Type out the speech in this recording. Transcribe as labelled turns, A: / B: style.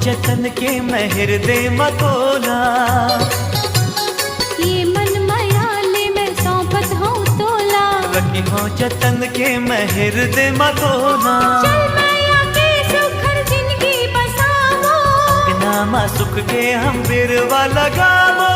A: जतन के महर दे मकोला,
B: ये मन मयाले में सौंपत हूँ तोला।
A: रखी हो जतन के महर दे मकोला,
B: चल मैया के सुखर जिंदगी बसावो,
A: नामा सुख के हम बिरवा लगावो।